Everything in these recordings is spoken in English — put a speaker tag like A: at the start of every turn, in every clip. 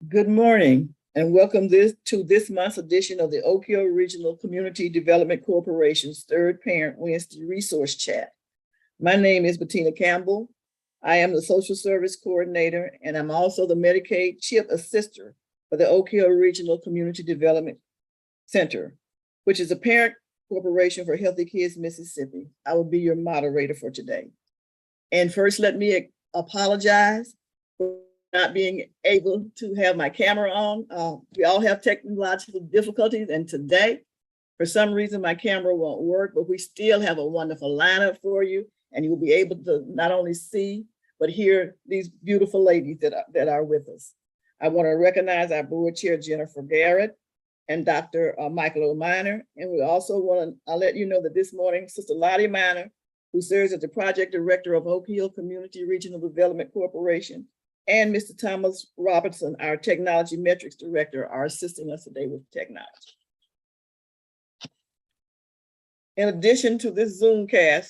A: Good morning and welcome to this month's edition of the Oak Hill Regional Community Development Corporation's third Parent Wednesday Resource Chat. My name is Bettina Campbell. I am the Social Service Coordinator and I'm also the Medicaid CHIP Assister for the Oak Hill Regional Community Development Center, which is a parent corporation for Healthy Kids Mississippi. I will be your moderator for today. And first, let me apologize for not being able to have my camera on. We all have technological difficulties, and today, for some reason, my camera won't work, but we still have a wonderful lineup for you, and you'll be able to not only see, but hear these beautiful ladies that are with us. I want to recognize our board chair, Jennifer Garrett, and Dr. Michael O'Miner, and we also want to let you know that this morning, Sister Lottie Miner, who serves as the project director of Oak Hill Community Regional Development Corporation, and Mr. Thomas Robertson, our technology metrics director, are assisting us today with technology. In addition to this Zoomcast,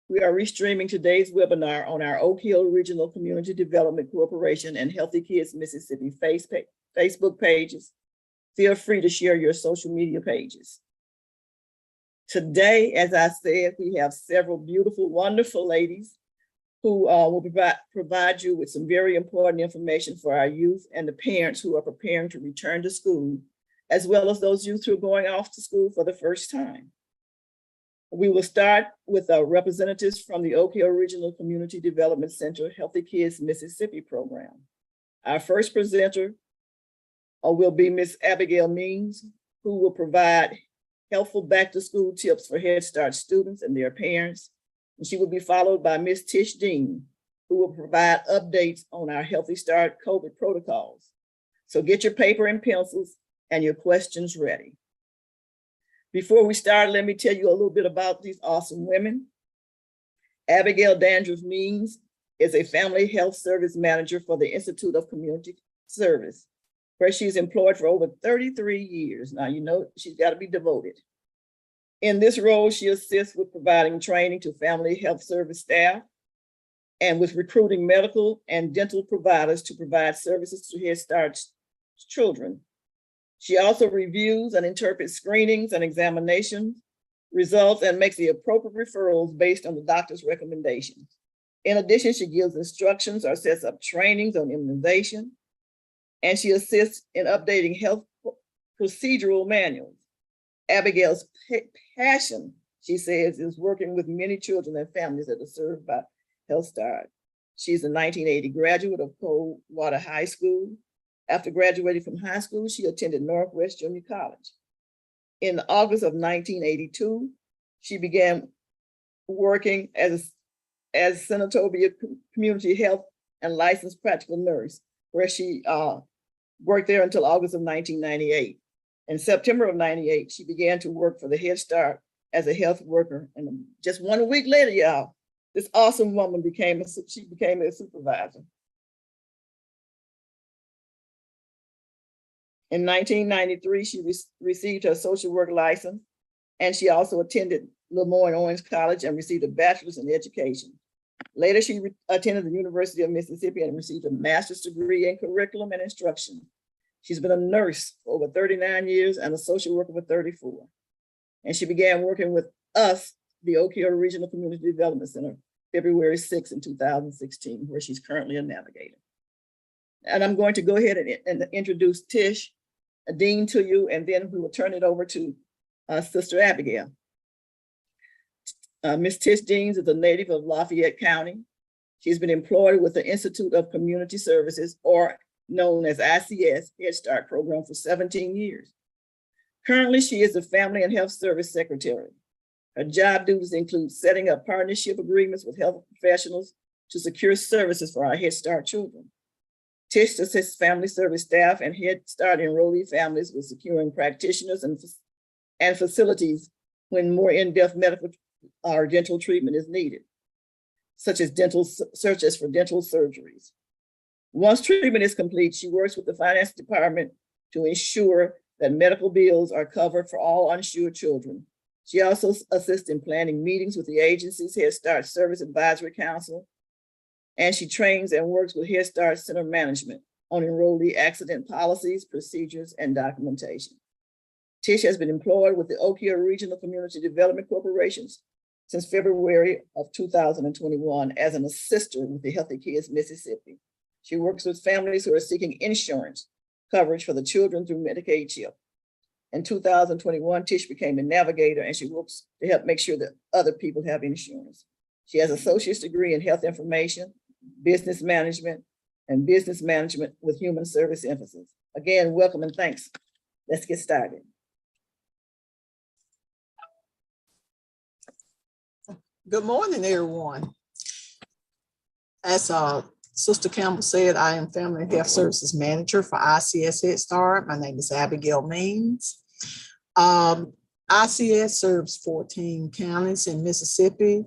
A: we are restreaming today's webinar on our Oak Hill Regional Community Development Corporation and Healthy Kids Mississippi Facebook pages. Feel free to share your social media pages. Today, as I said, we have several beautiful, wonderful ladies who will provide you with some very important information for our youth and the parents who are preparing to return to school, as well as those youth who are going off to school for the first time. We will start with our representatives from the Oak Hill Regional Community Development Center Healthy Kids Mississippi program. Our first presenter will be Ms. Abigail Means, who will provide helpful back-to-school tips for Head Start students and their parents. And she will be followed by Ms. Tish Dean, who will provide updates on our Healthy Start COVID protocols. So get your paper and pencils and your questions ready. Before we start, let me tell you a little bit about these awesome women. Abigail Dandruff Means is a family health service manager for the Institute of Community Service, where she's employed for over 33 years. Now, you know, she's got to be devoted. In this role, she assists with providing training to family health service staff and with recruiting medical and dental providers to provide services to Head Start children. She also reviews and interprets screenings and examination results and makes the appropriate referrals based on the doctor's recommendations. In addition, she gives instructions or sets up trainings on immunization, and she assists in updating health procedural manuals. Abigail's passion, she says, is working with many children and families that are served by Health Start. She's a 1980 graduate of Coldwater High School. After graduating from high school, she attended Northwest Junior College. In August of 1982, she began working as Senatobia Community Health and Licensed Practical Nurse, where she worked there until August of 1998. In September of 98, she began to work for the Head Start as a health worker. And just 1 week later, y'all, this awesome woman became a supervisor. In 1993, she received her social work license, and she also attended Lemoyne Owens College and received a bachelor's in education. Later, she attended the University of Mississippi and received a master's degree in curriculum and instruction. She's been a nurse for over 39 years and a social worker for 34. And she began working with us, the Oak Hill Regional Community Development Center, February 6 in 2016, where she's currently a navigator. And I'm going to go ahead and introduce Tish, a dean, to you, and then we will turn it over to Sister Abigail. Ms. Tish Deans is a native of Lafayette County. She's been employed with the Institute of Community Services, or known as ICS, Head Start program for 17 years. Currently, she is the Family and Health Service Secretary. Her job duties include setting up partnership agreements with health professionals to secure services for our Head Start children. Tish assists family service staff and Head Start enrollee families with securing practitioners and facilities when more in-depth medical or dental treatment is needed, such as searches for dental surgeries. Once treatment is complete, she works with the finance department to ensure that medical bills are covered for all uninsured children. She also assists in planning meetings with the agency's Head Start Service Advisory Council, and she trains and works with Head Start Center management on enrollee accident policies, procedures, and documentation. Tish has been employed with the Oak Hill Regional Community Development Corporations since February of 2021 as an assister with the Healthy Kids Mississippi. She works with families who are seeking insurance coverage for the children through Medicaid CHIP. In 2021, Tish became a navigator, and she works to help make sure that other people have insurance. She has an associate's degree in health information, business management, and business management with human service emphasis. Again, welcome and thanks. Let's get started.
B: Good morning, everyone. As Sister Campbell said, I am Family and Health Services Manager for ICS Head Start. My name is Abigail Means. ICS serves 14 counties in Mississippi.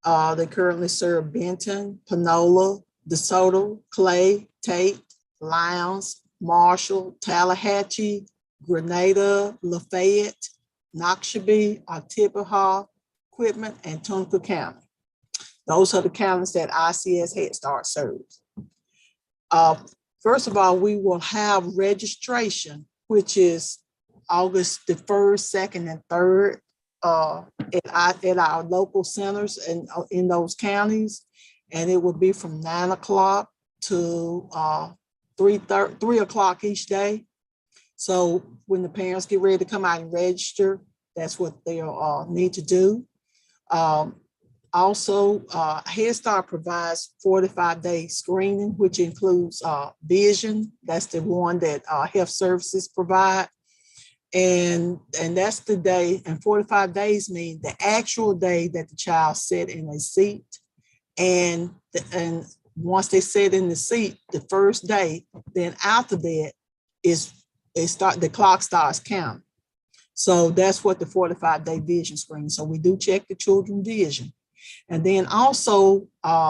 B: They currently serve Benton, Panola, DeSoto, Clay, Tate, Lowndes, Marshall, Tallahatchie, Grenada, Lafayette, Noxubee, Oktibbeha, Quitman, and Tunica County. Those are the counties that ICS Head Start serves. First of all, we will have registration, which is August the 1st, 2nd, and 3rd at our local centers in those counties. And it will be from 9 o'clock to 3 o'clock each day. So when the parents get ready to come out and register, that's what they'll need to do. Also, Head Start provides 45-day screening, which includes vision. That's the one that health services provide. And that's the day, and 45 days mean the actual day that the child sat in a seat. And once they sit in the seat, the first day, then after that the clock starts counting. So that's what the 45-day vision screen. So we do check the children's vision. And then also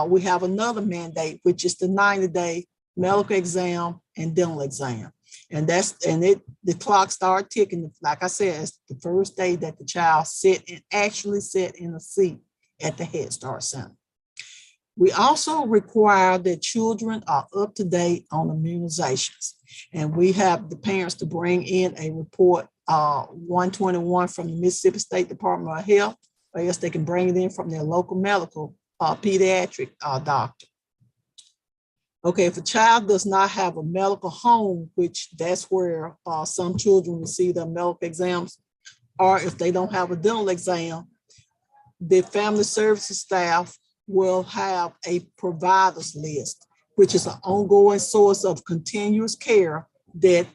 B: we have another mandate, which is the 90-day medical exam and dental exam. And the clock starts ticking. Like I said, it's the first day that the child actually sit in a seat at the Head Start Center. We also require that children are up to date on immunizations. And we have the parents to bring in a report 121 from the Mississippi State Department of Health, or else they can bring it in from their local medical pediatric doctor. Okay, if a child does not have a medical home, which that's where some children receive their medical exams, or if they don't have a dental exam, the family services staff will have a providers list, which is an ongoing source of continuous care that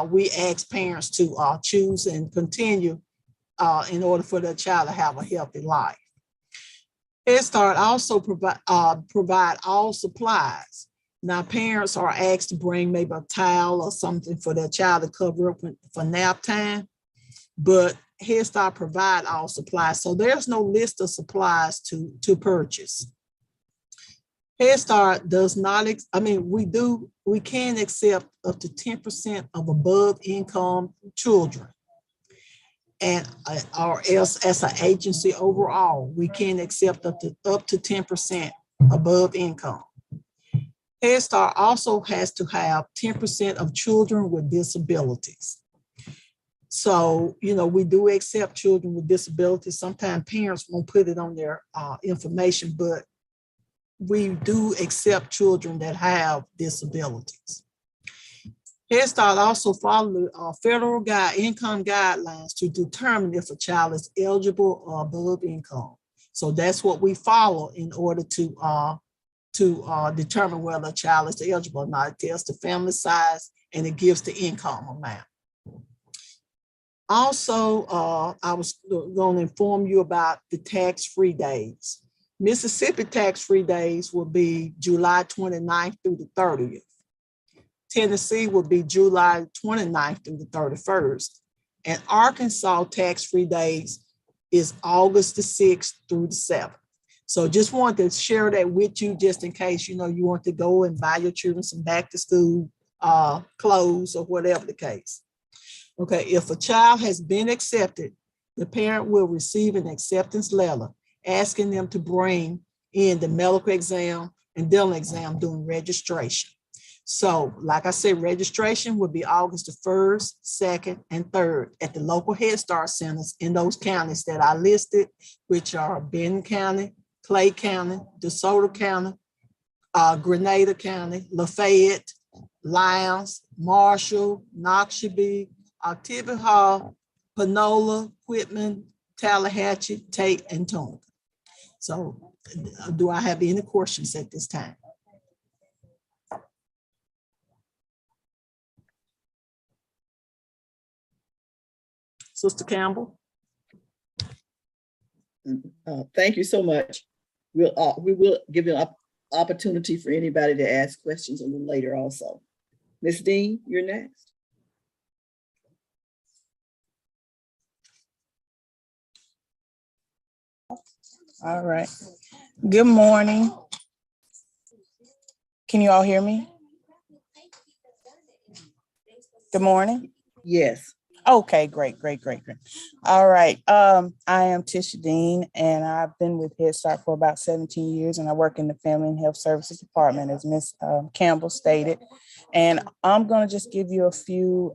B: we ask parents to choose and continue in order for their child to have a healthy life. Head Start also provide all supplies. Now, parents are asked to bring maybe a towel or something for their child to cover up for nap time, but Head Start provide all supplies. So there's no list of supplies to purchase. Head Start does not, we can accept up to 10% of above income children. And or else as an agency overall, we can accept up to 10% above income. Head Start also has to have 10% of children with disabilities. So, we do accept children with disabilities. Sometimes parents won't put it on their information, but we do accept children that have disabilities. Head Start also follows federal income guidelines to determine if a child is eligible or above income. So that's what we follow in order to determine whether a child is eligible or not. It tells the family size and it gives the income amount. Also, I was going to inform you about the tax-free days. Mississippi tax-free days will be July 29th through the 30th. Tennessee will be July 29th through the 31st. And Arkansas tax-free days is August the 6th through the 7th. So just wanted to share that with you just in case, you want to go and buy your children some back to school clothes or whatever the case. Okay, if a child has been accepted, the parent will receive an acceptance letter asking them to bring in the medical exam and dental exam during registration. So, like I said, registration will be August the 1st, 2nd, and 3rd at the local Head Start centers in those counties that I listed, which are Benton County, Clay County, DeSoto County, Grenada County, Lafayette, Lyons, Marshall, Noxubee, Oktibbeha Hall, Panola, Whitman, Tallahatchie, Tate, and Tonga. So do I have any questions at this time? Sister Campbell?
A: Thank you so much. We will give you an opportunity for anybody to ask questions a little later also. Ms. Dean, you're next.
C: All right. Good morning. Can you all hear me? Good morning.
A: Yes.
C: Okay, great. All right. I am Tisha Dean, and I've been with Head Start for about 17 years, and I work in the Family and Health Services Department, as Ms. Campbell stated. And I'm going to just give you a few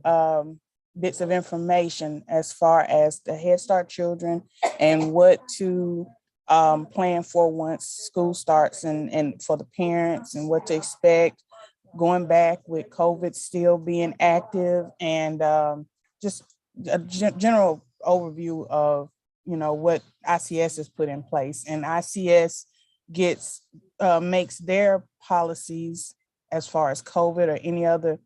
C: bits of information as far as the Head Start children and what to plan for once school starts, and for the parents and what to expect going back with COVID still being active, and just a general overview of, what ICS has put in place. And ICS makes their policies as far as COVID or any other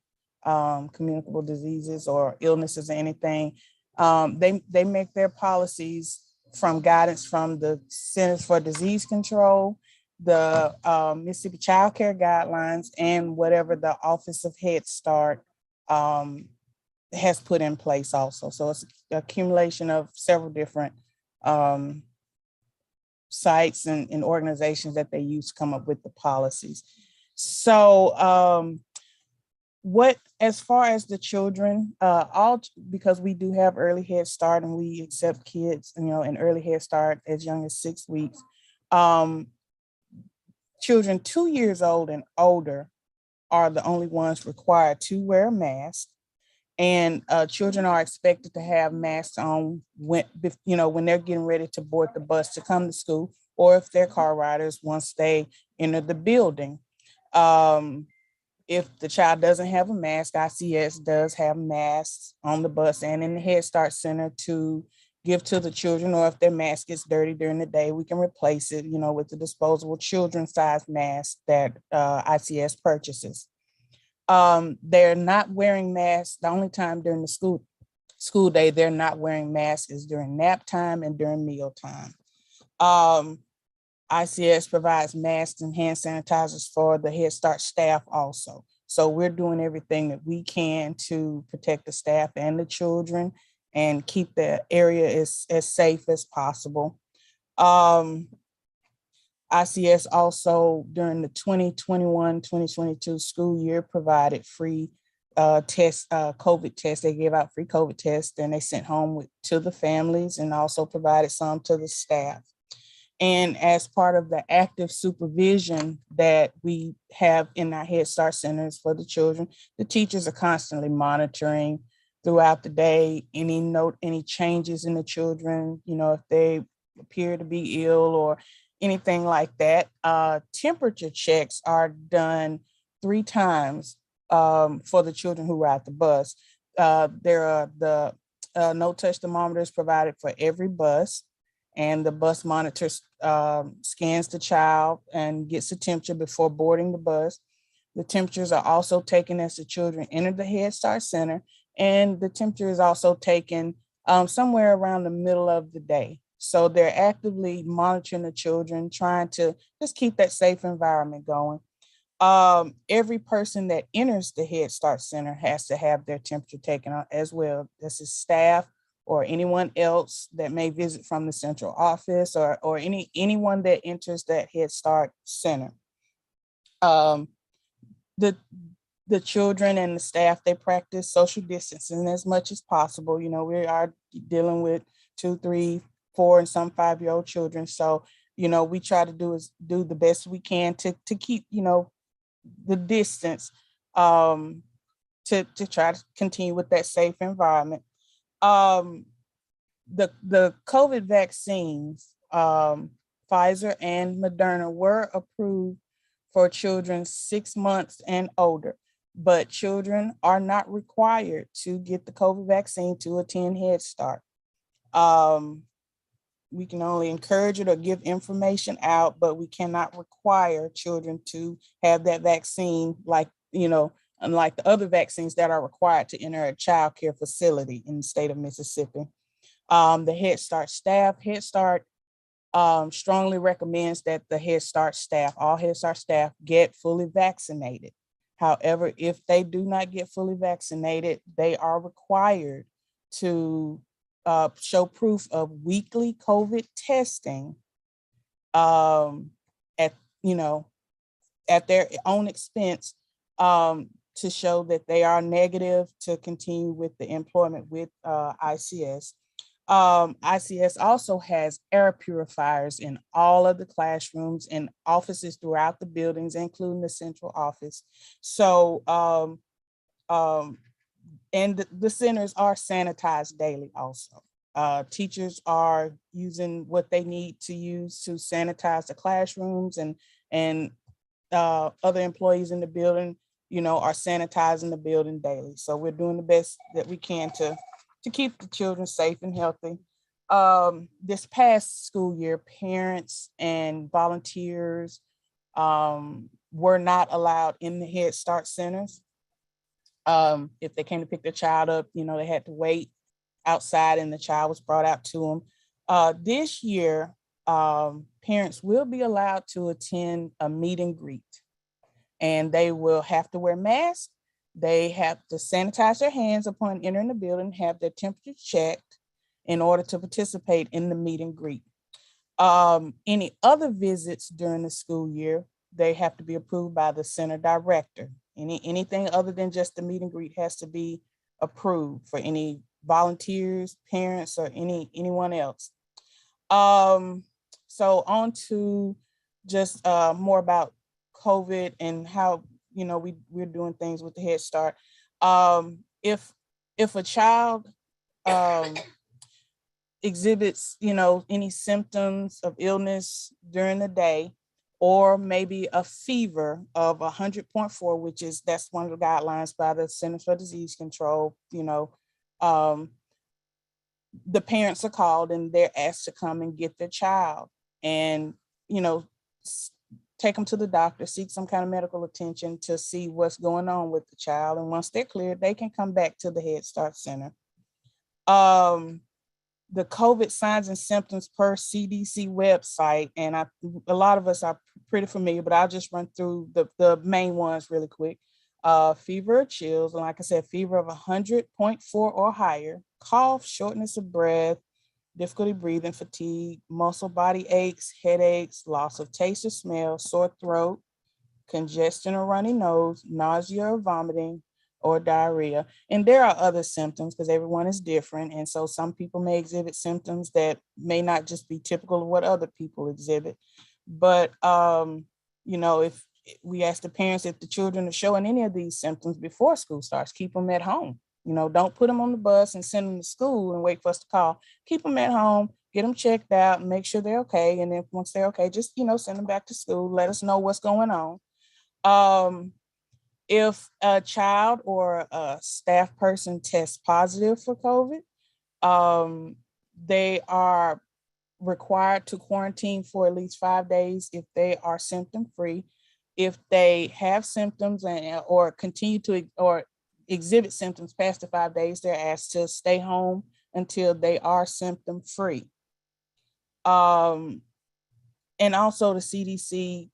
C: communicable diseases or illnesses or anything. They make their policies from guidance from the Centers for Disease Control, the Mississippi Child Care Guidelines, and whatever the Office of Head Start has put in place also. So it's an accumulation of several different sites and organizations that they use to come up with the policies. So as far as the children, because we do have early Head Start and we accept kids, in early Head Start as young as 6 weeks, children 2 years old and older are the only ones required to wear a mask. And children are expected to have masks on when they're getting ready to board the bus to come to school, or if they're car riders once they enter the building. If the child doesn't have a mask, ICS does have masks on the bus and in the Head Start Center to give to the children, or if their mask gets dirty during the day, we can replace it, with the disposable children-sized mask that ICS purchases. They're not wearing masks. The only time during the school day they're not wearing masks is during nap time and during meal time. ICS provides masks and hand sanitizers for the Head Start staff also. So we're doing everything that we can to protect the staff and the children and keep the area as safe as possible. ICS also, during the 2021-2022 school year, provided free COVID tests. They gave out free COVID tests, and they sent home to the families, and also provided some to the staff. And as part of the active supervision that we have in our Head Start centers for the children, the teachers are constantly monitoring throughout the day any changes in the children, if they appear to be ill or anything like that. Temperature checks are done 3 times for the children who ride the bus. There are the no-touch thermometers provided for every bus, and the bus monitor scans the child and gets the temperature before boarding the bus. The temperatures are also taken as the children enter the Head Start Center, and the temperature is also taken somewhere around the middle of the day. So they're actively monitoring the children, trying to just keep that safe environment going. Every person that enters the Head Start Center has to have their temperature taken as well. This is staff or anyone else that may visit from the central office, or anyone that enters that Head Start Center. The children and the staff, they practice social distancing as much as possible. We are dealing with 2, 3, 4, and some 5-year-old children. So, we try to do the best we can to keep, the distance, to try to continue with that safe environment. The COVID vaccines, Pfizer and Moderna, were approved for children 6 months and older, but children are not required to get the COVID vaccine to attend Head Start. We can only encourage it or give information out, but we cannot require children to have that vaccine, unlike the other vaccines that are required to enter a child care facility in the state of Mississippi. The Head Start staff, Head Start strongly recommends that the Head Start staff, all Head Start staff, get fully vaccinated. However, if they do not get fully vaccinated, they are required to show proof of weekly COVID testing at their own expense, to show that they are negative to continue with the employment with ICS. ICS also has air purifiers in all of the classrooms and offices throughout the buildings, including the central office. So, and the centers are sanitized daily also. Teachers are using what they need to use to sanitize the classrooms, and other employees in the building, are sanitizing the building daily. So we're doing the best that we can to keep the children safe and healthy. This past school year, parents and volunteers were not allowed in the Head Start centers. If they came to pick their child up, they had to wait outside and the child was brought out to them. This year, parents will be allowed to attend a meet and greet, and they will have to wear masks. They have to sanitize their hands upon entering the building, have their temperature checked in order to participate in the meet and greet. Any other visits during the school year, they have to be approved by the center director. Anything other than just the meet and greet has to be approved for any volunteers, parents, or anyone else. So on to just more about COVID and how we're doing things with the Head Start. If a child exhibits any symptoms of illness during the day, or maybe a fever of 100.4, that's one of the guidelines by the Centers for Disease Control, the parents are called and they're asked to come and get their child and, take them to the doctor, seek some kind of medical attention to see what's going on with the child. And once they're cleared, they can come back to the Head Start Center. The COVID signs and symptoms per CDC website, and a lot of us are pretty familiar, but I'll just run through the main ones really quick. Fever or chills, and like I said, fever of 100.4 or higher, cough, shortness of breath, difficulty breathing, fatigue, muscle body aches, headaches, loss of taste or smell, sore throat, congestion or runny nose, nausea or vomiting, or diarrhea. And there are other symptoms because everyone is different. And so some people may exhibit symptoms that may not just be typical of what other people exhibit. But, if we ask the parents if the children are showing any of these symptoms before school starts, keep them at home. Don't put them on the bus and send them to school and wait for us to call. Keep them at home, get them checked out, and make sure they're okay. And then once they're okay, just, send them back to school. Let us know what's going on. If a child or a staff person tests positive for COVID, they are required to quarantine for at least 5 days if they are symptom-free. If they have symptoms or continue to or exhibit symptoms past the 5 days, they're asked to stay home until they are symptom-free. And also the CDC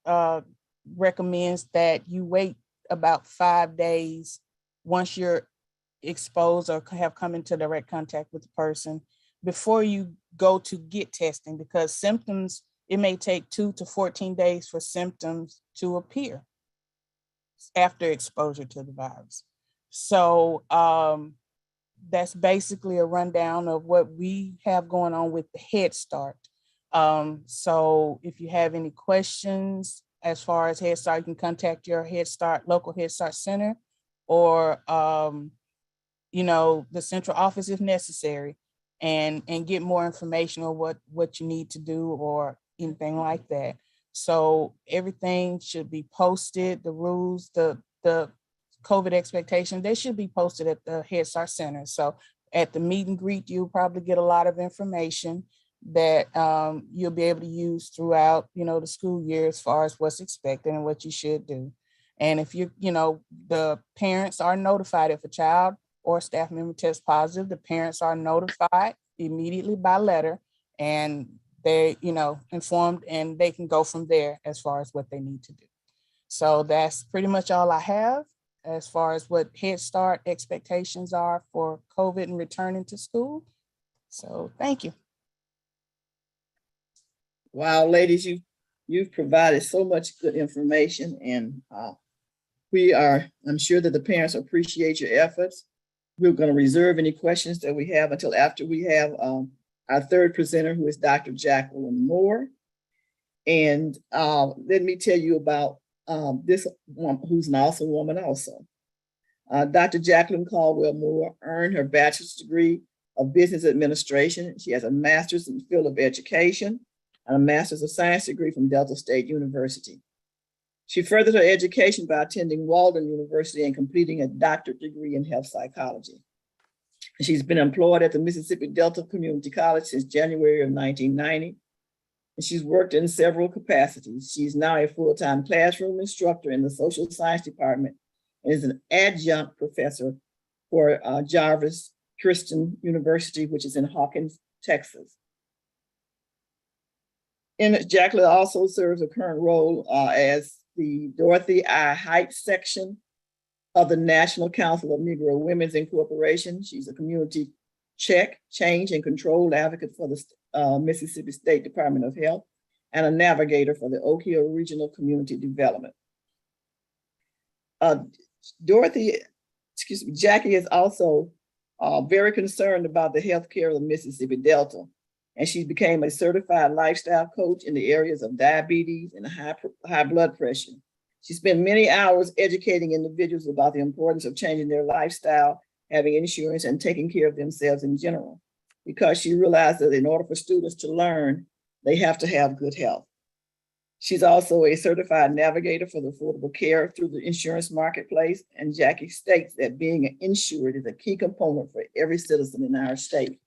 C: recommends that you wait about 5 days once you're exposed or have come into direct contact with the person before you go to get testing, because symptoms, it may take 2 to 14 days for symptoms to appear after exposure to the virus. So that's basically a rundown of what we have going on with the Head Start. So if you have any questions as far as Head Start, you can contact your local Head Start center, or the central office if necessary, and get more information on what you need to do or anything like that. So everything should be posted, the rules, the COVID expectations, they should be posted at the Head Start Center. So at the meet and greet, you'll probably get a lot of information that you'll be able to use throughout, the school year as far as what's expected and what you should do. And if the parents are notified if a child or staff member tests positive, the parents are notified immediately by letter, and they, informed, and they can go from there as far as what they need to do. So that's pretty much all I have as far as what Head Start expectations are for COVID and returning to school. So thank you.
A: Wow, ladies, you've provided so much good information, and I'm sure that the parents appreciate your efforts. We're going to reserve any questions that we have until after we have our third presenter, who is Dr. Jacqueline Moore. And let me tell you about this woman, who's an awesome woman also. Dr. Jacqueline Caldwell Moore earned her bachelor's degree of business administration. She has a master's in the field of education and a master's of science degree from Delta State University. She furthered her education by attending Walden University and completing a doctorate degree in health psychology. She's been employed at the Mississippi Delta Community College since January of 1990. And she's worked in several capacities. She's now a full-time classroom instructor in the social science department and is an adjunct professor for Jarvis Christian University, which is in Hawkins, Texas. And Jacqueline also serves a current role as the Dorothy I. Heights section of the National Council of Negro Women's Incorporation. She's a community check, change, and control advocate for the Mississippi State Department of Health and a navigator for the Oak Hill Regional Community Development. Jackie is also very concerned about the healthcare of the Mississippi Delta, and she became a certified lifestyle coach in the areas of diabetes and high blood pressure. She spent many hours educating individuals about the importance of changing their lifestyle, having insurance, and taking care of themselves in general, because she realized that in order for students to learn, they have to have good health. She's also a certified navigator for the affordable care through the insurance marketplace, and Jackie states that being insured is a key component for every citizen in our state.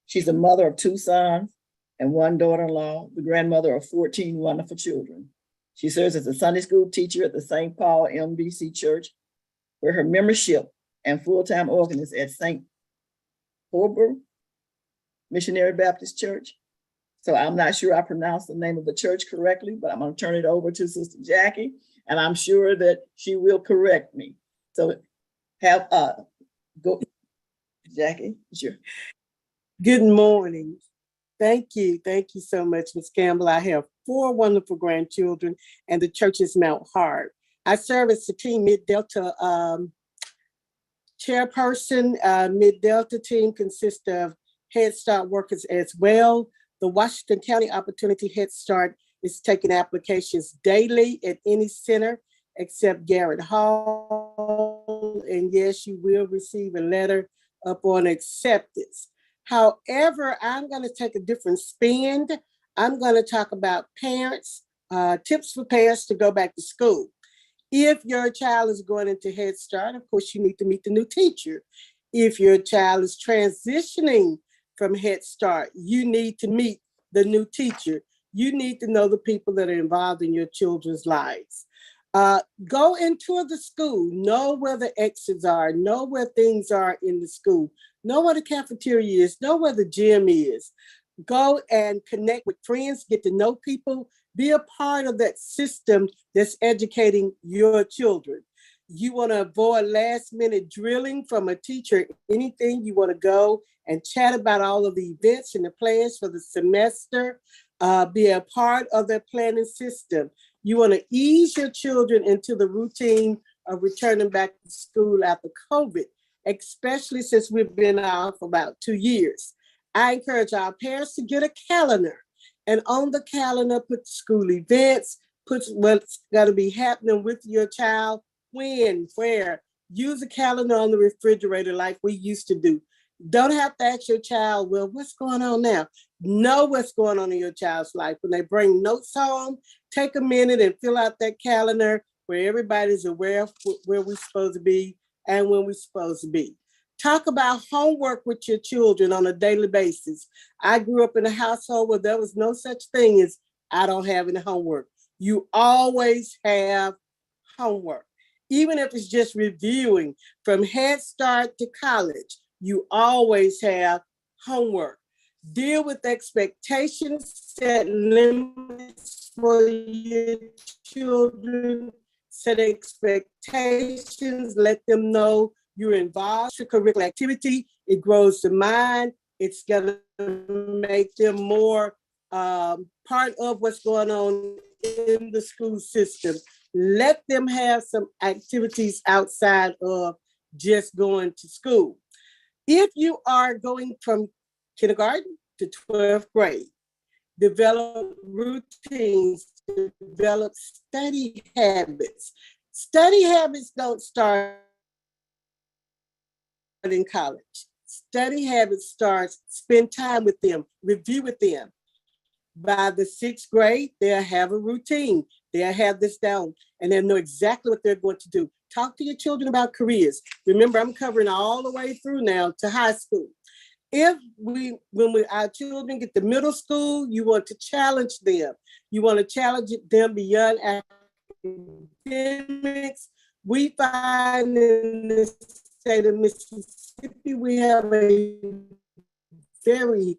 A: She's a mother of 2 sons and 1 daughter-in-law, the grandmother of 14 wonderful children. She serves as a Sunday school teacher at the St. Paul MBC Church, where her membership and full-time organist at St. Holbrook Missionary Baptist Church. So I'm not sure I pronounced the name of the church correctly, but I'm going to turn it over to Sister Jackie, and I'm sure that she will correct me. So go, Jackie, sure.
D: Good morning. Thank you. Thank you so much, Ms. Campbell. I have 4 wonderful grandchildren, and the church is Mount Hart. I serve as Supreme Mid-Delta chairperson. Mid-Delta team consists of Head Start workers as well. The Washington County Opportunity Head Start is taking applications daily at any center except Garrett Hall. And yes, you will receive a letter upon acceptance. However, I'm going to take a different spin. I'm going to talk about parents, tips for parents to go back to school. If your child is going into Head Start, of course, you need to meet the new teacher. If your child is transitioning from Head Start, you need to meet the new teacher. You need to know the people that are involved in your children's lives. Go and tour the school, know where the exits are, know where things are in the school, know where the cafeteria is, know where the gym is. Go and connect with friends, get to know people, be a part of that system that's educating your children. You want to avoid last minute drilling from a teacher, anything. You want to go and chat about all of the events and the plans for the semester, be a part of their planning system. You want to ease your children into the routine of returning back to school after COVID, especially since we've been out for about 2 years. I encourage our parents to get a calendar, and on the calendar, put school events, put what's going to be happening with your child, when, where. Use a calendar on the refrigerator like we used to do. Don't have to ask your child, well, what's going on now? Know what's going on in your child's life. When they bring notes home, take a minute and fill out that calendar where everybody's aware of where we're supposed to be and when we're supposed to be. Talk about homework with your children on a daily basis. I grew up in a household where there was no such thing as I don't have any homework. You always have homework. Even if it's just reviewing from Head Start to college, you always have homework. Deal with expectations, set limits for your children, set expectations, let them know you're involved in curricular activity. It grows the mind. It's gonna make them more part of what's going on in the school system. Let them have some activities outside of just going to school. If you are going from kindergarten to 12th grade, develop routines, develop study habits. Study habits don't start in college. Study habits starts, spend time with them, review with them. By the 6th grade, they'll have a routine. They'll have this down and they'll know exactly what they're going to do. Talk to your children about careers. Remember, I'm covering all the way through now to high school. When our children get to middle school, you want to challenge them. You want to challenge them beyond academics. We find in the state of Mississippi, we have a very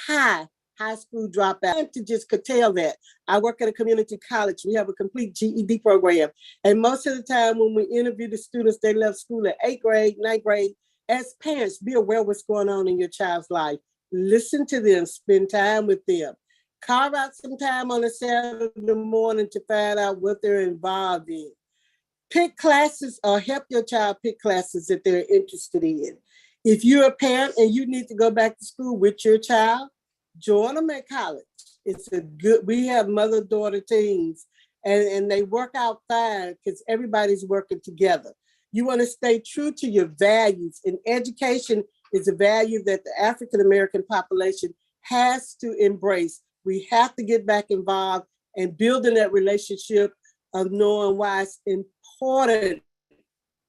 D: high school dropout. To just curtail that, I work at a community college. We have a complete GED program. And most of the time when we interview the students, they left school at 8th grade, 9th grade. As parents, be aware of what's going on in your child's life. Listen to them, spend time with them. Carve out some time on a Saturday morning to find out what they're involved in. Pick classes or help your child pick classes that they're interested in. If you're a parent and you need to go back to school with your child, join them at college. We have mother-daughter teams and they work out fine because everybody's working together. You want to stay true to your values, and education is a value that the African-American population has to embrace. We have to get back involved and building that relationship of knowing why it's important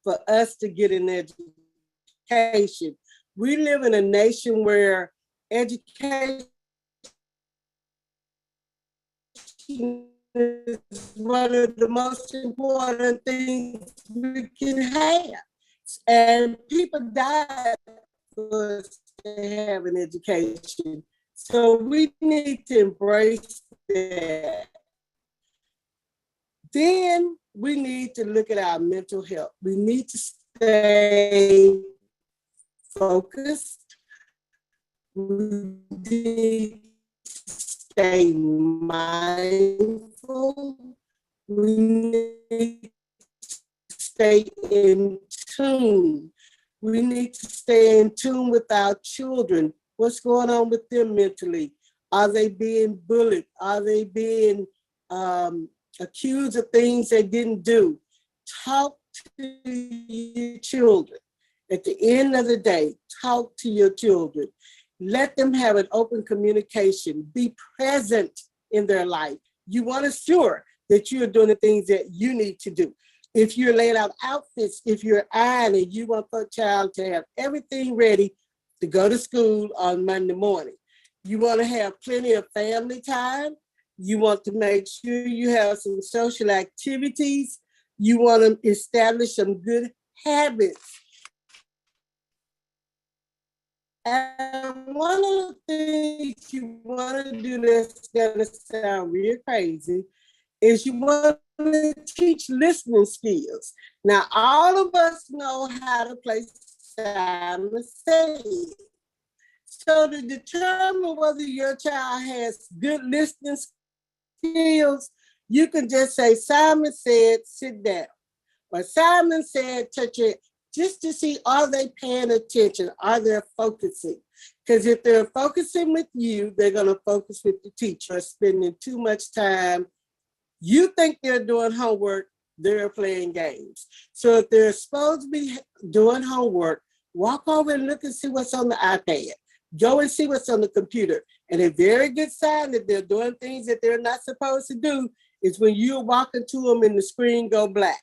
D: for us to get an education. We live in a nation where education is one of the most important things we can have. And people die for us to have an education. So we need to embrace that. Then we need to look at our mental health. We need to stay focused. We need to stay mindful. We need to stay in tune We need to stay in tune with our children. What's going on with them mentally? Are they being bullied? Are they being accused of things they didn't do? Talk to your children. At the end of the day, talk to your children. Let them have an open communication. Be present in their life. You want to ensure that you're doing the things that you need to do. If you're laying out outfits, if you're ironing, you want the child to have everything ready to go to school on Monday morning. You want to have plenty of family time. You want to make sure you have some social activities. You want to establish some good habits. And one of the things you want to do that's going to sound real crazy is you want to teach listening skills. Now, all of us know how to play Simon Says. So to determine whether your child has good listening skills, you can just say, Simon said, sit down. Or Simon said, touch it, just to see, are they paying attention? Are they focusing? Because if they're focusing with you, they're going to focus with the teacher. Spending too much time. You think they're doing homework, they're playing games. So if they're supposed to be doing homework, walk over and look and see what's on the iPad. Go and see what's on the computer. And a very good sign that they're doing things that they're not supposed to do is when you're walking to them and the screen go black.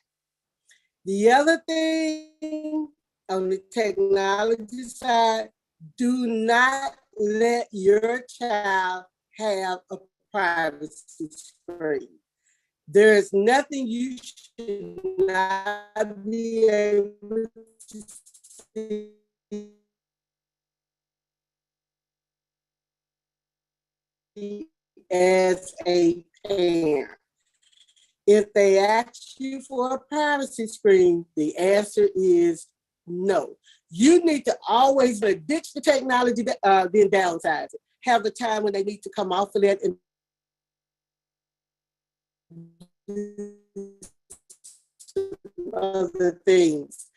D: The other thing on the technology side, do not let your child have a privacy screen. There is nothing you should not be able to see as a parent. If they ask you for a privacy screen, the answer is no. You need to always ditch the technology, then downsize it. Have the time when they need to come off of that and other things.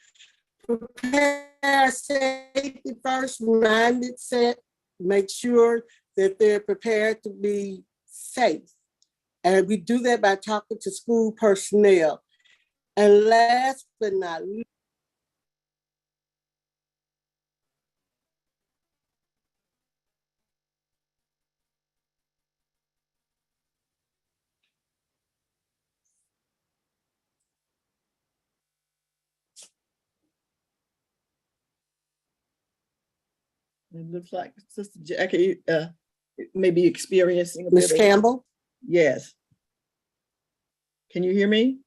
D: Prepare safety first mindset. Make sure that they're prepared to be safe. And we do that by talking to school personnel. And last but not least,
A: It looks like Sister Jackie may be experiencing a
D: Ms.
A: bit of.
D: Campbell?
A: Yes. Can you hear me?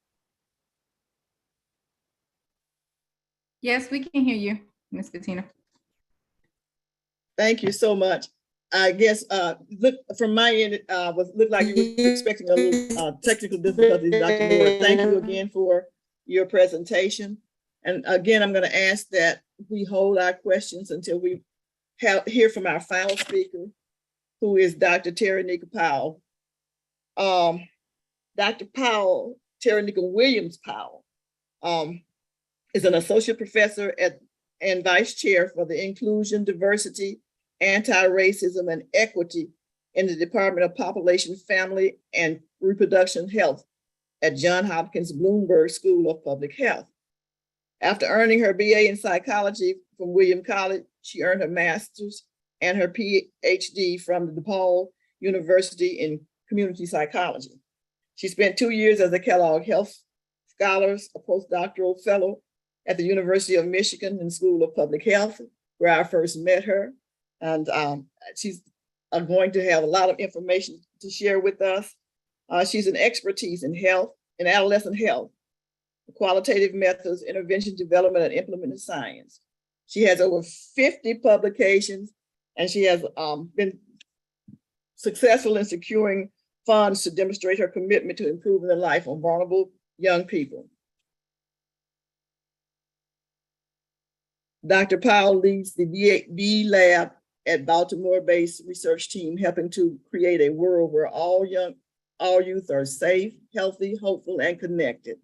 E: Yes, we can hear you, Ms. Bettina.
A: Thank you so much. I guess look from my end, looked like you were expecting a little technical difficulties, Dr. Moore. Thank you again for your presentation. And again, I'm going to ask that we hold our questions until we hear from our final speaker, who is Dr. Terry Nico Powell. Dr. Powell, Terry Nico Williams Powell, is an associate professor and vice chair for the Inclusion, Diversity, Anti-Racism, and Equity in the Department of Population, Family, and Reproduction Health at Johns Hopkins Bloomberg School of Public Health. After earning her BA in psychology from Williams College, she earned her master's and her PhD from the DePaul University in community psychology. She spent 2 years as a Kellogg Health Scholars, a postdoctoral fellow at the University of Michigan in School of Public Health, where I first met her. And she's going to have a lot of information to share with us. She's an expertise in health, in adolescent health, qualitative methods, intervention, development, and implemented science. She has over 50 publications, and she has been successful in securing funds to demonstrate her commitment to improving the life of vulnerable young people. Dr. Powell leads the B Lab at Baltimore-based research team, helping to create a world where all youth are safe, healthy, hopeful, and connected.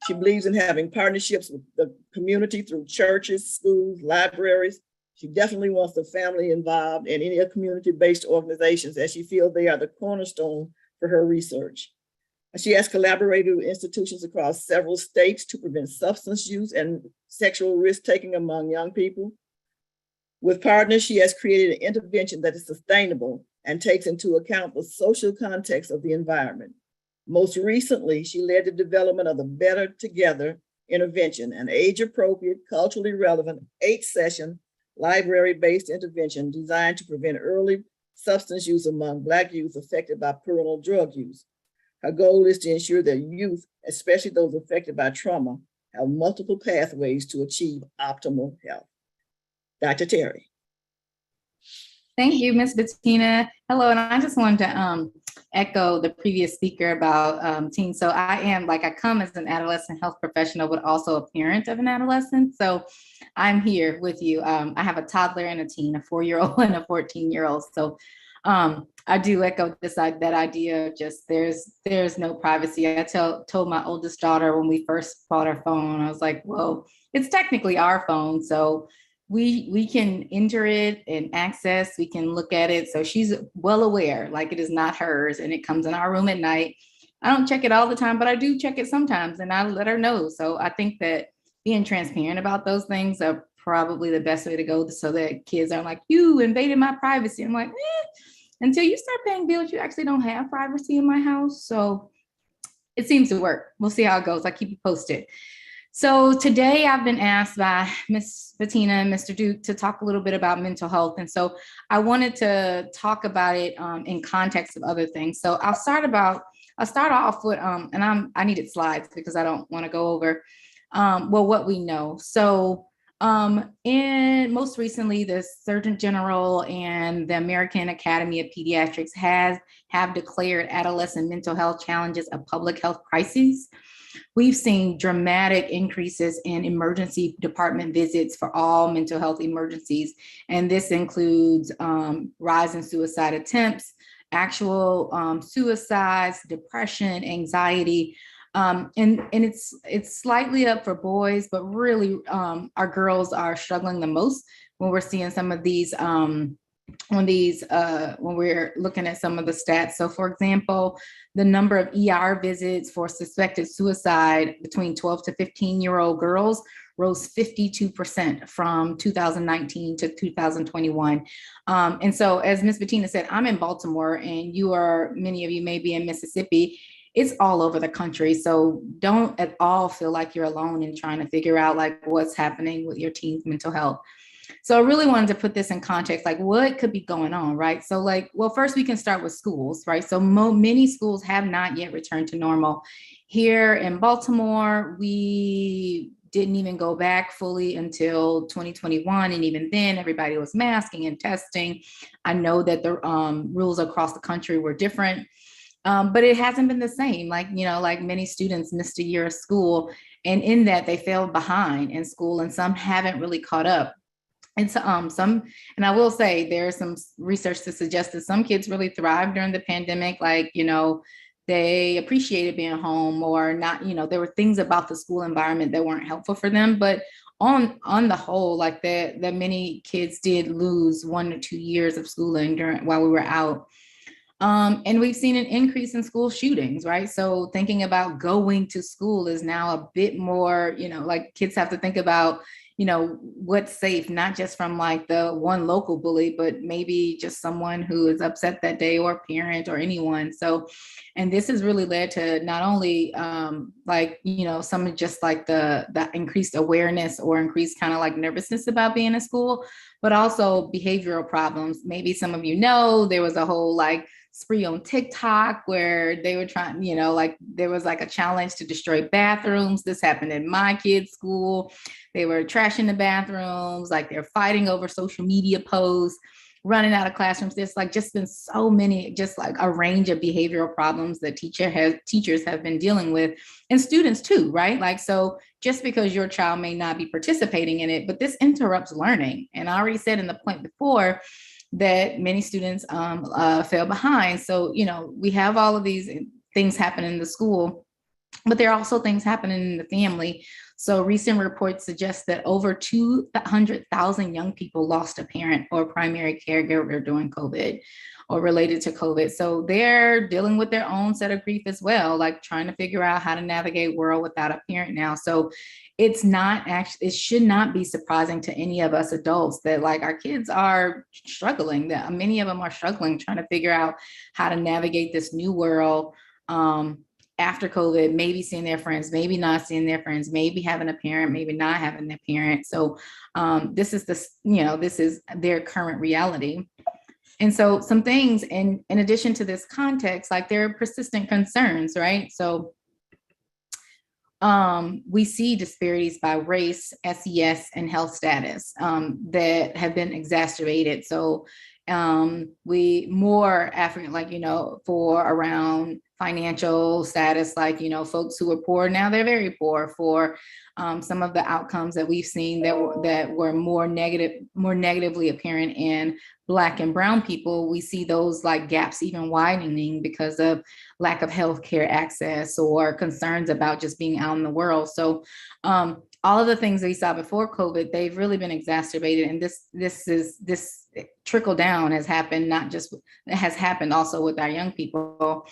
A: She believes in having partnerships with the community through churches, schools, libraries. She definitely wants the family involved in any community-based organizations, as she feels they are the cornerstone for her research. She has collaborated with institutions across several states to prevent substance use and sexual risk-taking among young people. With partners, she has created an intervention that is sustainable and takes into account the social context of the environment. Most recently, she led the development of the Better Together intervention, an age-appropriate, culturally relevant 8-session library-based intervention designed to prevent early substance use among Black youth affected by parental drug use. Her goal is to ensure that youth, especially those affected by trauma, have multiple pathways to achieve optimal health. Dr. Terry.
E: Thank you, Ms. Bettina. Hello, and I just wanted to echo the previous speaker about teens. So I come as an adolescent health professional, but also a parent of an adolescent. So I'm here with you. I have a toddler and a teen, a 4-year-old and a 14-year-old. So I do echo that idea of just there's no privacy. I told my oldest daughter when we first bought our phone, I was like, well, it's technically our phone. So we can enter it and access, we can look at it. So she's well aware, like it is not hers, and it comes in our room at night. I don't check it all the time, but I do check it sometimes, and I let her know. So I think that being transparent about those things are probably the best way to go, so that kids aren't like, you invaded my privacy. I'm like, until you start paying bills, you actually don't have privacy in my house. So it seems to work. We'll see how it goes. I keep you posted. So today I've been asked by Ms. Bettina and Mr. Duke to talk a little bit about mental health. And so I wanted to talk about it in context of other things. So I'll start off with, I needed slides because I don't want to go over, what we know. So and most recently, the Surgeon General and the American Academy of Pediatrics have declared adolescent mental health challenges a public health crisis. We've seen dramatic increases in emergency department visits for all mental health emergencies. And this includes rise in suicide attempts, actual suicides, depression, anxiety. And it's slightly up for boys, but really our girls are struggling the most when we're seeing some of these when we're looking at some of the stats. So for example, the number of ER visits for suspected suicide between 12 to 15-year-old girls rose 52% from 2019 to 2021. And so as Ms. Bettina said, I'm in Baltimore, and many of you may be in Mississippi. It's all over the country. So don't at all feel like you're alone in trying to figure out like what's happening with your teen's mental health. So I really wanted to put this in context, like what could be going on, right? So first we can start with schools, right? So many schools have not yet returned to normal. Here in Baltimore, we didn't even go back fully until 2021. And even then, everybody was masking and testing. I know that the rules across the country were different. But it hasn't been the same. Like many students missed a year of school, and in that they fell behind in school, and some haven't really caught up. And so and I will say there's some research to suggest that some kids really thrived during the pandemic. They appreciated being home, or not, there were things about the school environment that weren't helpful for them. But on the whole, that many kids did lose 1 or 2 years of schooling while we were out. And we've seen an increase in school shootings, right? So thinking about going to school is now a bit more, kids have to think about, what's safe, not just from the one local bully, but maybe just someone who is upset that day, or a parent, or anyone. So, and this has really led to not only some of just the increased awareness or increased kind of nervousness about being in school, but also behavioral problems. Maybe some of there was a whole spree on TikTok where they were trying, there was a challenge to destroy bathrooms. This happened in my kids' school. They were trashing the bathrooms, they're fighting over social media posts, running out of classrooms. There's just been so many, a range of behavioral problems that teachers have been dealing with, and students too, right? So just because your child may not be participating in it, but this interrupts learning. And I already said in the point before that many students fell behind. So, we have all of these things happen in the school. but there are also things happening in the family. So recent reports suggest that over 200,000 young people lost a parent or primary caregiver during COVID or related to COVID. So they're dealing with their own set of grief as well, like trying to figure out how to navigate world without a parent now. So it's not actually, it should not be surprising to any of us adults that like our kids are struggling, that many of them are struggling, trying to figure out how to navigate this new world. After COVID, maybe seeing their friends, maybe not seeing their friends, maybe having a parent, maybe not having a parent. So this is this is their current reality. And so some things in addition to this context, like there are persistent concerns, right? So we see disparities by race, SES, and health status that have been exacerbated. So we more African, like, for around financial status, like, folks who were poor, now they're very poor. For some of the outcomes that we've seen that were more negatively apparent in Black and Brown people, we see those like gaps even widening because of lack of healthcare access or concerns about just being out in the world. So all of the things that we saw before COVID, they've really been exacerbated. And this trickle down has happened, it has happened also with our young people.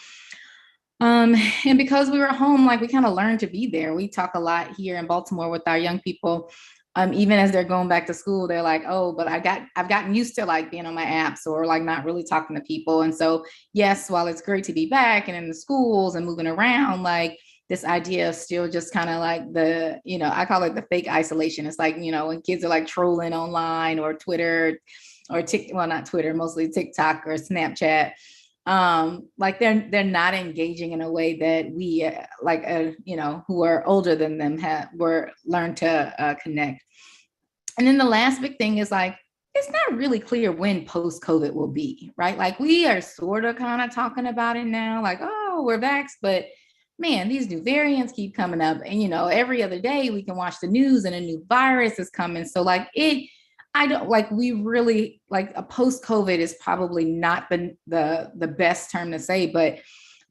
E: And because we were home, like we kind of learned to be there. We talk a lot here in Baltimore with our young people. Even as they're going back to school, they're like, oh, but I've gotten used to like being on my apps or like not really talking to people. And so, yes, while it's great to be back and in the schools and moving around, like this idea of still just kind of like the, I call it the fake isolation. It's like, when kids are like trolling online or Twitter or not Twitter, mostly TikTok or Snapchat. Like they're not engaging in a way that we who are older than them were learned to connect. And then the last big thing is like, it's not really clear when post-COVID will be, right? Like we are sort of kind of talking about it now, like, oh, we're vaxxed, but man, these new variants keep coming up. And, every other day we can watch the news and a new virus is coming. So like we really like a post-COVID is probably not the best term to say, but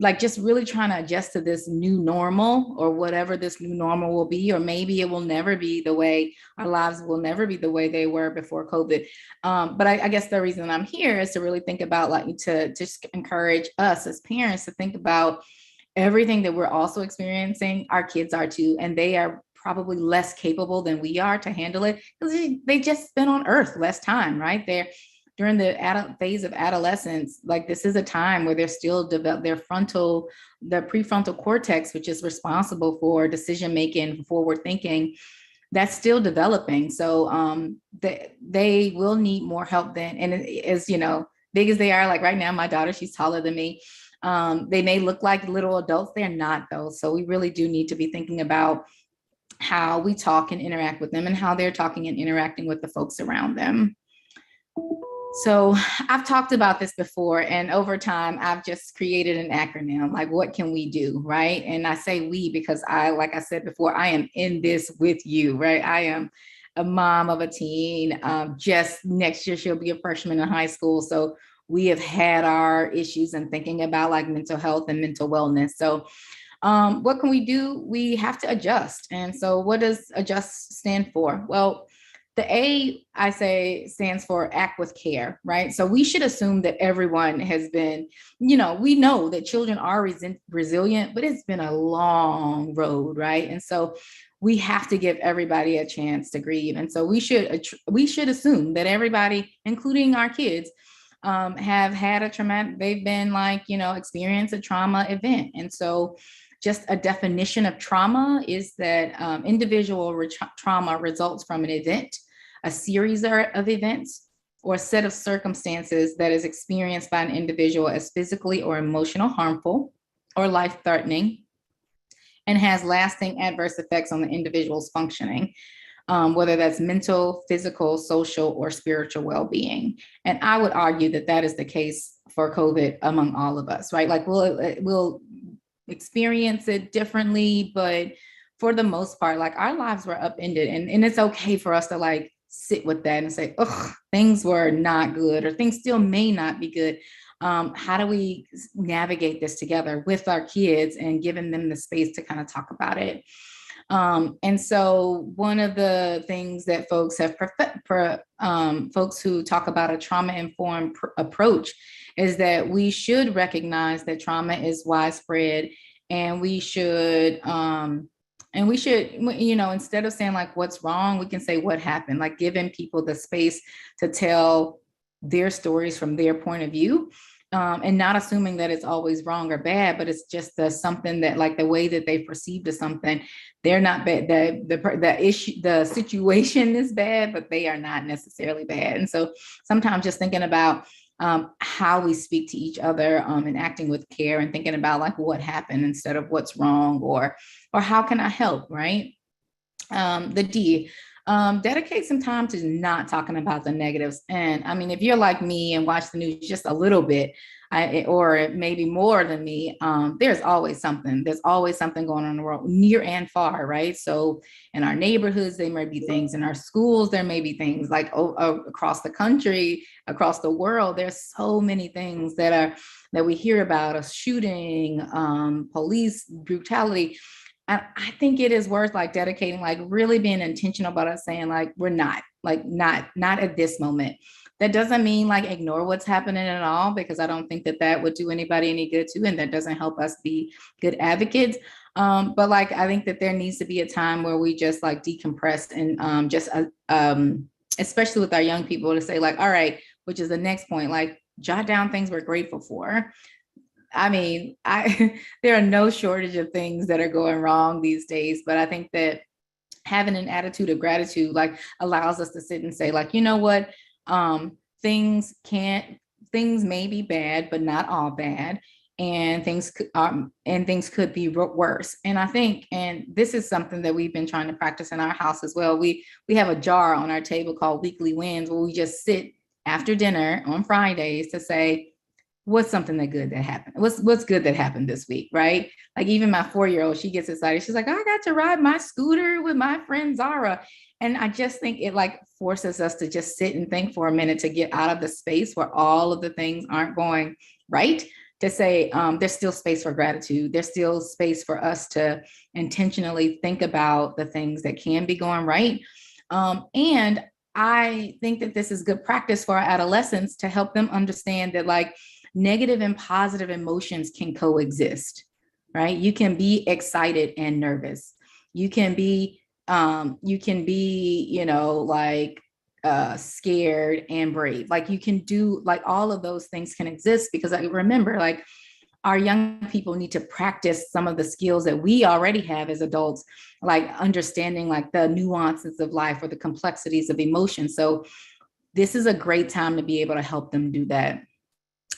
E: like just really trying to adjust to this new normal or whatever this new normal will be, or maybe it will never be the way our lives will never be the way they were before COVID. But I guess the reason I'm here is to really think about like to just encourage us as parents to think about everything that we're also experiencing. Our kids are too, and they are probably less capable than we are to handle it because they just been on earth less time, right? They're during the phase of adolescence, like this is a time where they're still develop their prefrontal cortex, which is responsible for decision-making, forward thinking, that's still developing. So they will need more help then. And as big as they are, like right now, my daughter, she's taller than me. They may look like little adults. They're not though. So we really do need to be thinking about how we talk and interact with them and how they're talking and interacting with the folks around them. So I've talked about this before, and over time, I've just created an acronym, like what can we do, right? And I say we because like I said before, I am in this with you, right? I am a mom of a teen. Just next year, she'll be a freshman in high school. So we have had our issues and thinking about like mental health and mental wellness. So what can we do? We have to adjust. And so what does adjust stand for? Well, the A, I say, stands for act with care, right? So we should assume that everyone has been, we know that children are resilient, but it's been a long road, right? And so we have to give everybody a chance to grieve. And so we should assume that everybody, including our kids, have had a traumatic, they've been like, experienced a trauma event. And so just a definition of trauma is that individual trauma results from an event, a series of events, or a set of circumstances that is experienced by an individual as physically or emotional harmful or life-threatening and has lasting adverse effects on the individual's functioning, whether that's mental, physical, social, or spiritual well-being. And I would argue that that is the case for COVID among all of us, right? Like we'll experience it differently, but for the most part, like our lives were upended, and it's okay for us to like sit with that and say, oh, things were not good, or things still may not be good. How do we navigate this together with our kids and giving them the space to kind of talk about it? And so one of the things that folks have, folks who talk about a trauma-informed approach, is that we should recognize that trauma is widespread, and we should, you know, instead of saying like, what's wrong, we can say what happened, like giving people the space to tell their stories from their point of view. And not assuming that it's always wrong or bad, but it's just something that, like, the way that they perceive of something, they're not bad. The issue, the situation is bad, but they are not necessarily bad. And so sometimes just thinking about how we speak to each other, and acting with care, and thinking about like what happened instead of what's wrong, or how can I help, right? The D. Dedicate some time to not talking about the negatives. And I mean, if you're like me and watch the news just a little bit, or maybe more than me, there's always something. There's always something going on in the world, near and far, right? So in our neighborhoods, there may be things. In our schools, there may be things, like across the country, across the world. There's so many things that we hear about: a shooting, police brutality. I think it is worth like dedicating, like really being intentional about us saying like, we're not at this moment. That doesn't mean like ignore what's happening at all, because I don't think that would do anybody any good too. And that doesn't help us be good advocates. But like, I think that there needs to be a time where we just like decompress, and especially with our young people, to say like, all right, which is the next point, like jot down things we're grateful for. I mean, there are no shortage of things that are going wrong these days, but I think that having an attitude of gratitude like allows us to sit and say like, you know what, things may be bad, but not all bad, and things could be worse. And I think, and this is something that we've been trying to practice in our house as well. We have a jar on our table called Weekly Wins, where we just sit after dinner on Fridays to say, what's something that happened? What's good that happened this week, right? Like even my 4-year-old, she gets excited. She's like, I got to ride my scooter with my friend Zara. And I just think it like forces us to just sit and think for a minute, to get out of the space where all of the things aren't going right, to say there's still space for gratitude. There's still space for us to intentionally think about the things that can be going right. And I think that this is good practice for our adolescents, to help them understand that like negative and positive emotions can coexist, right? You can be excited and nervous. You can be, you know, like scared and brave. Like you can do, like all of those things can exist, because I remember like our young people need to practice some of the skills that we already have as adults, like understanding like the nuances of life or the complexities of emotion. So this is a great time to be able to help them do that.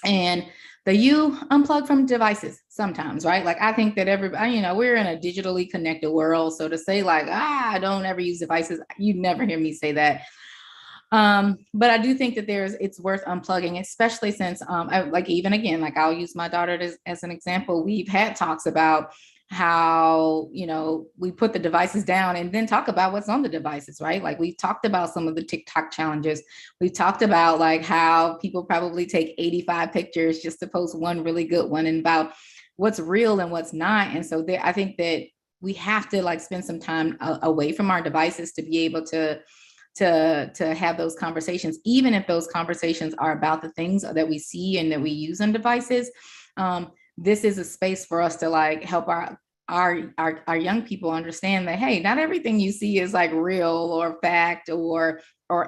E: And you unplug from devices sometimes, right? Like I think that everybody, you know, we're in a digitally connected world. So to say like, I don't ever use devices, you never hear me say that. But I do think that it's worth unplugging, especially since like even again, like I'll use my daughter as an example. We've had talks about how, you know, we put the devices down and then talk about what's on the devices, right? Like we talked about some of the TikTok challenges. We talked about like how people probably take 85 pictures just to post one really good one, and about what's real and what's not. And so I think that we have to like spend some time away from our devices to be able to have those conversations, even if those conversations are about the things that we see and that we use on devices. This is a space for us to like help our young people understand that, hey, not everything you see is like real or fact or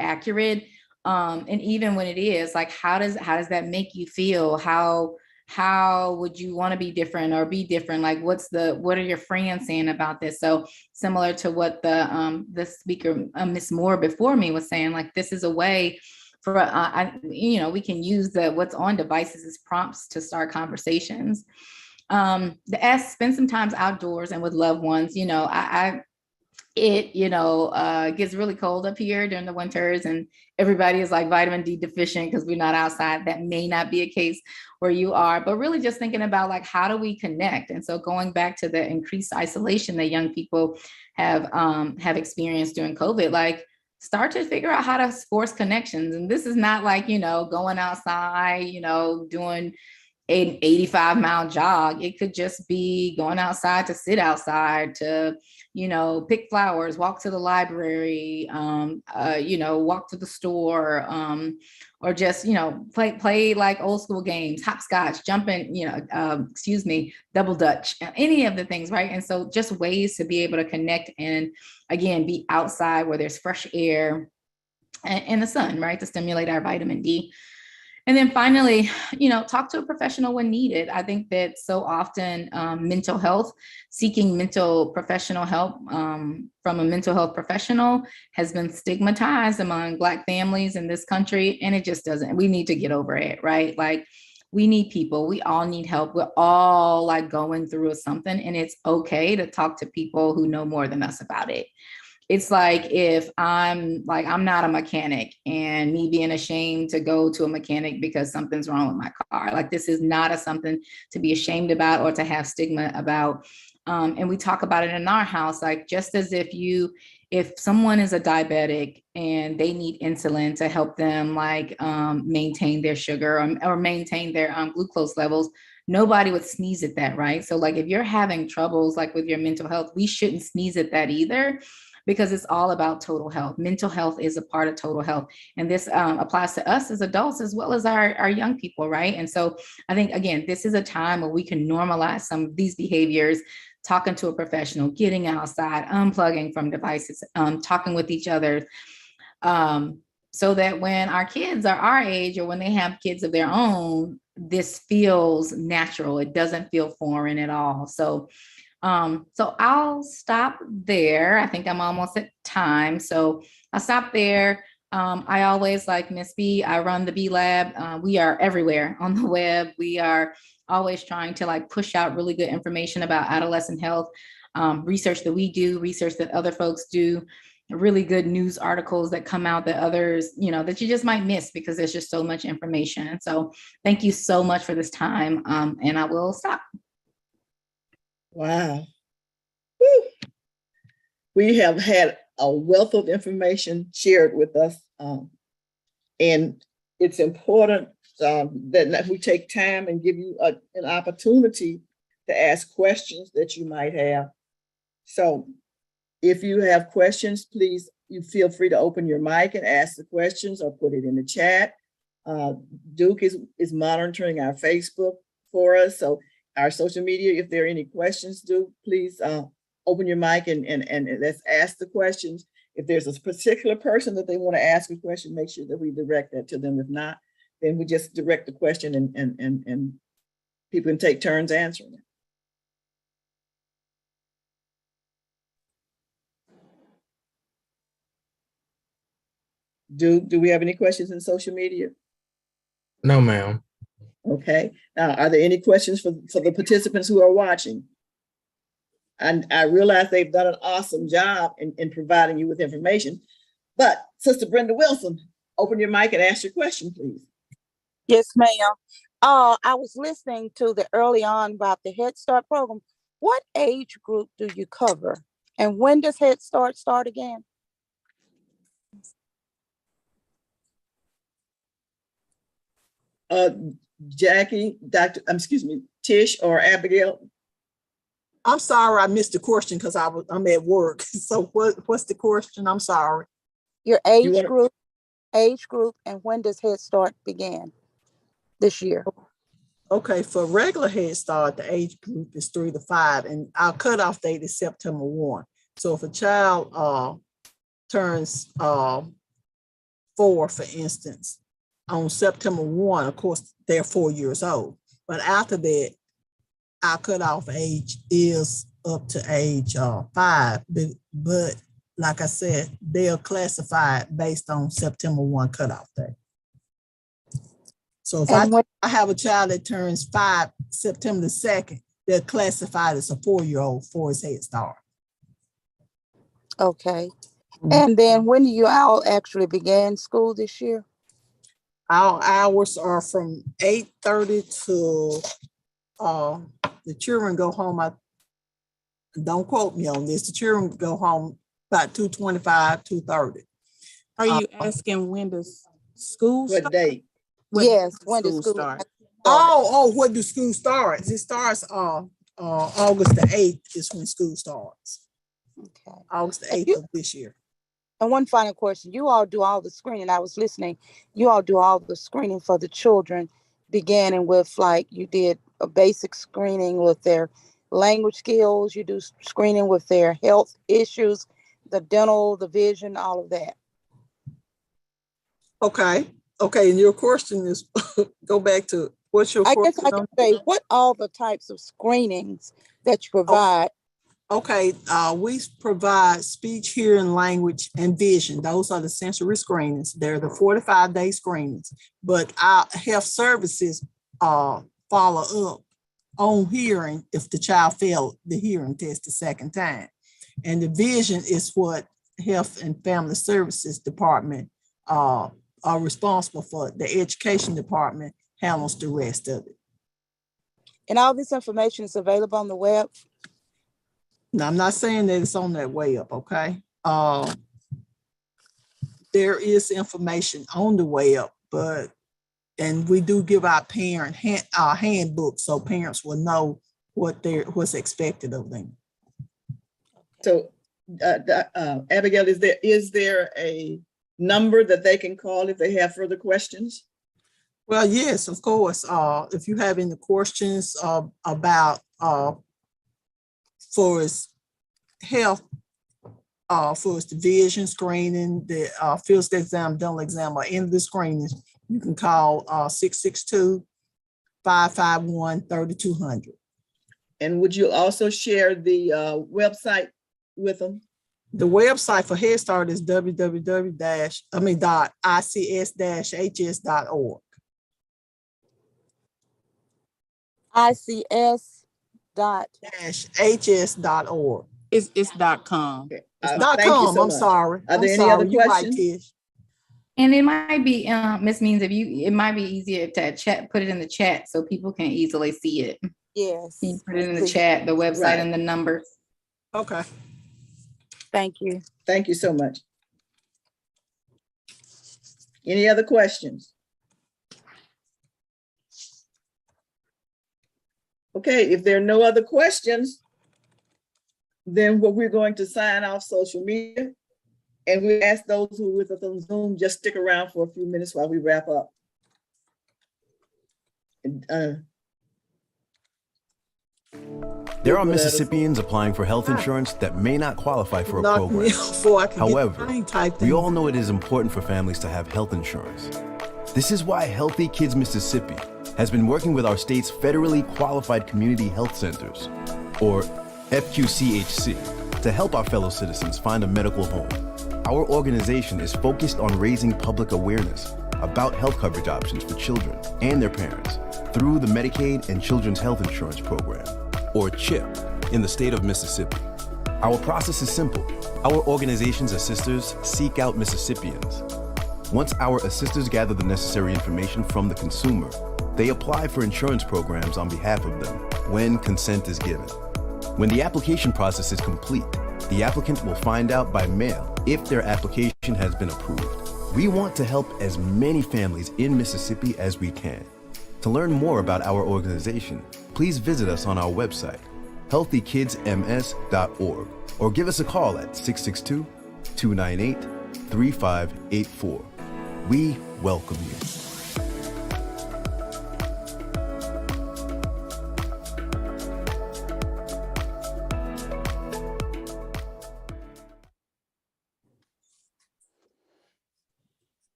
E: accurate. And even when it is, like, how does that make you feel? How would you want to be different or be different? Like, what are your friends saying about this? So similar to what the speaker, Miss Moore before me was saying, like, this is a way for, we can use what's on devices as prompts to start conversations. The S, spend some time outdoors and with loved ones. It gets really cold up here during the winters, and everybody is like vitamin D deficient because we're not outside. That may not be a case where you are, but really just thinking about like, how do we connect? And so going back to the increased isolation that young people have experienced during COVID, like, start to figure out how to force connections. And this is not like, going outside, doing an 85-mile jog. It could just be going outside to sit outside, to, pick flowers, walk to the library, walk to the store, or just, play like old school games, hopscotch, jumping, double dutch, any of the things, right? And so just ways to be able to connect and, again, be outside where there's fresh air and the sun, right? To stimulate our vitamin D. And then finally, talk to a professional when needed. I think that so often mental health, seeking mental professional help from a mental health professional has been stigmatized among Black families in this country. And it just doesn't, we need to get over it, right? Like, we need people, we all need help. We're all like going through something, and it's okay to talk to people who know more than us about it. It's like, if I'm not a mechanic, and me being ashamed to go to a mechanic because something's wrong with my car. Like, this is not something to be ashamed about or to have stigma about. And we talk about it in our house, like, just as if someone is a diabetic and they need insulin to help them maintain their sugar or maintain their glucose levels, nobody would sneeze at that, right? So like, if you're having troubles like with your mental health, we shouldn't sneeze at that either, because it's all about total health. Mental health is a part of total health. And this applies to us as adults as well as our young people, right? And so I think, again, this is a time where we can normalize some of these behaviors, talking to a professional, getting outside, unplugging from devices, talking with each other, so that when our kids are our age, or when they have kids of their own, this feels natural. It doesn't feel foreign at all. So I'll stop there. I think I'm almost at time. So I'll stop there. I always, like Miss B, I run the B Lab. We are everywhere on the web. We are always trying to push out really good information about adolescent health, research that we do, research that other folks do, really good news articles that come out that others, that you just might miss because there's just so much information. So thank you so much for this time. And I will stop.
A: Wow. Woo. We have had a wealth of information shared with us. And it's important that we take time and give you an opportunity to ask questions that you might have. So if you have questions, please, you feel free to open your mic and ask the questions or put it in the chat. Duke is monitoring our Facebook for us. So our social media, if there are any questions, please open your mic and let's ask the questions. If there's a particular person that they want to ask a question, make sure that we direct that to them. If not, then we just direct the question and people can take turns answering it. Do we have any questions in social media?
F: No, ma'am.
A: Okay. Now, are there any questions for the participants who are watching? And I realize they've done an awesome job in providing you with information. But Sister Brenda Wilson, open your mic and ask your question, please.
G: Yes, ma'am. I was listening to the early on about the Head Start program. What age group do you cover? And when does Head Start start again?
A: Jackie, Tish or Abigail?
B: I'm sorry, I missed the question because I'm at work. So what's the question? I'm sorry.
G: Your age group, and when does Head Start begin this year?
B: Okay, for regular Head Start, the age group is 3 to 5, and our cutoff date is September 1. So if a child turns 4, for instance, on September 1, of course, they're 4 years old. But after that, our cutoff age is up to age 5. But like I said, they are classified based on September 1 cutoff day. So if I have a child that turns 5 September 2nd, they're classified as a 4-year-old for his Head Start.
G: Okay. And then when do you all actually begin school this year?
B: Our hours are from 8:30 to the children go home. Don't quote me on this. The children go home about 2:25, 2:30.
C: Are you asking when does school
A: What
C: start?
A: date?
G: Yes,
C: does
G: when does school
C: start?
G: start?
B: Oh, when do school starts? It starts August the 8th is when school starts.
G: Okay.
B: August the
G: And
B: 8th
G: you-
B: of this year.
G: And one final question. You all do all the screening. I was listening. You all do all the screening for the children, beginning with like you did a basic screening with their language skills. You do screening with their health issues, the dental, the vision, all of that.
B: Okay. And your question is, go back to, what's your
G: I guess
B: question?
G: I can say, what all the types of screenings that you provide?
B: Okay, we provide speech, hearing, language, and vision. Those are the sensory screenings. They're the 45-day screenings. But our health services follow up on hearing if the child failed the hearing test the second time. And the vision is what Health and Family Services Department are responsible for. The Education Department handles the rest of it.
G: And all this information is available on the web.
B: Now, I'm not saying that it's on that way up, okay? There is information on the way up, and we do give our parent handbook so parents will know what's expected of them.
A: So, Abigail, is there a number that they can call if they have further questions?
B: Well, yes, of course. If you have any questions about for its health, for its the vision screening, the field exam, dental exam, or any of the screenings, you can call 662-551-3200.
A: And would you also share the website with them?
B: The website for Head Start is www.ics-hs.org.
G: ICS.org.
B: It's
C: .com.
A: Okay.
B: .com.
A: Thank you so
B: I'm
A: much.
B: sorry.
A: Are there
B: I'm
A: any other
B: sorry. You're right,
A: questions?
B: Tish.
E: And it might be, Ms. Means, it might be easier to put it in the chat so people can easily see it.
G: Yes.
E: Can you put it in the chat, the website
A: Right.
E: and the numbers?
B: Okay.
G: Thank you.
A: Thank you so much. Any other questions? Okay, if there are no other questions, then we're going to sign off social media. And we ask those who are with us on Zoom, just stick around for a few minutes while we wrap up.
H: There are Mississippians applying for health insurance that may not qualify for a program. However, we all know it is important for families to have health insurance. This is why Healthy Kids Mississippi has been working with our state's federally qualified community health centers, or FQCHC, to help our fellow citizens find a medical home. Our organization is focused on raising public awareness about health coverage options for children and their parents through the Medicaid and Children's Health Insurance Program, or CHIP, in the state of Mississippi. Our process is simple. Our organization's assisters seek out Mississippians. Once our assisters gather the necessary information from the consumer, they apply for insurance programs on behalf of them when consent is given. When the application process is complete, the applicant will find out by mail if their application has been approved. We want to help as many families in Mississippi as we can. To learn more about our organization, please visit us on our website, healthykidsms.org, or give us a call at 662-298-3584. We welcome you.